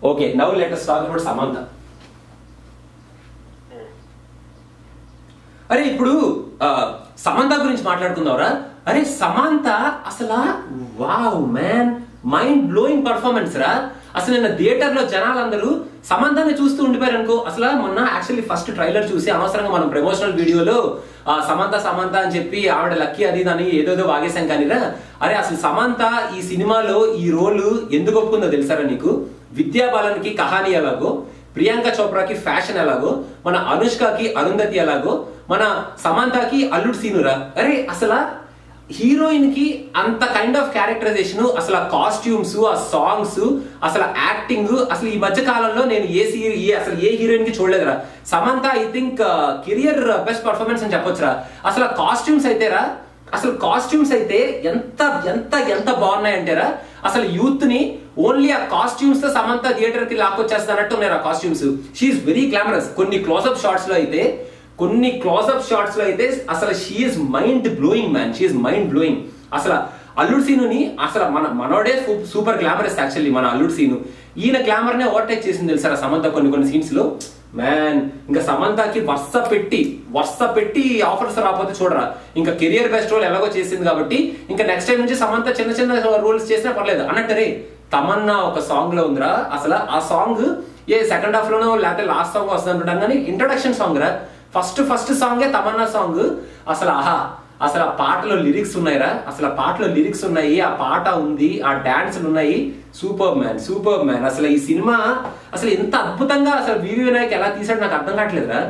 Okay, now let us talk about Samantha. అరే ఇప్పుడు సమంత గురించి మాట్లాడుకుందాంరా. అరే సమంత అసలు wow man, mind blowing performance రా. అసలు నిన్న థియేటర్ లో జనాలందరూ సమంతాన్ని చూస్తూ ఉండిపోయారు అనుకో. అసలు మొన్న యాక్చువల్లీ ఫస్ట్ ట్రైలర్ చూసి అనవసరంగా మనం ప్రమోషనల్ వీడియోలో సమంత సమంత అని చెప్పి ఆవిడ లక్కీ అది దాన్ని ఏదోదో వాగేశాం కానీరా. అరే అసలు సమంత ఈ సినిమాలో ఈ రోల్ ఎందుకు ఒప్పుకుందో తెలుసారా నీకు? విద్యా బాలన్కి కహాని ఎలాగో, ప్రియాంక చోప్రాకి ఫ్యాషన్ ఎలాగో, మన అనుష్కకి అరుంధతి ఎలాగో, మన సమంతకి అల్లుడు సీనురా. అరే అసలు హీరోయిన్ కి అంత కైండ్ ఆఫ్ క్యారెక్టరైజేషన్, అసలు కాస్ట్యూమ్స్, ఆ సాంగ్స్, అసలు యాక్టింగ్, అసలు ఈ మధ్య కాలంలో నేను అసలు ఏ హీరోయిన్ కి చూడలేదురా. Samantha I think career best performance అని చెప్పొచ్చురా. అసలు కాస్ట్యూమ్స్ అయితే ఎంత ఎంత ఎంత బాగున్నాయంటేరా. అసలు యూత్ ని ఓన్లీ ఆ కాస్ట్యూమ్స్ తో సమంత థియేటర్ కి లాక్కొచ్చేస్తున్నట్టు ఉన్నాయి ఆ కాస్ట్యూమ్స్. She's very glamorous. కొన్ని క్లోజ్అప్ షాట్స్ లో అయితే అసలు she's mind blowing man, she's mind blowing. అసలు అల్లుడు సీనుని అసలు మనోడే సూపర్ గ్లామరస్. యాక్చువల్లీ మన అల్లుడు సీను ఈయన గ్లామర్ నే ఓవర్టేక్ చేసింది తెలుసారా సమంత కొన్ని సీన్స్ లో. మ్యాన్ ఇంకా సమంతకి వరుస పెట్టి ఆఫర్స్ రాకపోతే చూడరా. ఇంకా కెరియర్ బెస్ట్ రోల్ ఎలాగో చేసింది కాబట్టి ఇంకా నెక్స్ట్ టైం నుంచి సమంత చిన్న రోల్స్ చేసినా పర్లేదు అన్నట్టరే. తమన్నా ఒక సాంగ్ లో ఉందిరా. అసలు ఆ సాంగ్ సెకండ్ హాఫ్ లోనో లేకపోతే లాస్ట్ సాంగ్ వస్తుంది అనుకుంటాం కానీ ఇంట్రొడక్షన్ సాంగ్ రా. ఫస్ట్ సాంగే తమన్నా సాంగ్. అసలు అసలు ఆ పాటలో లిరిక్స్ ఉన్నాయిరా. ఆ పాట ఉంది, ఆ డాన్సులు ఉన్నాయి. Super man. అసలు ఈ సినిమా అసలు ఎంత అద్భుతంగా అసలు వివి వినాయక్ ఎలా తీసాడు నాకు అర్థం కావట్లేదురా.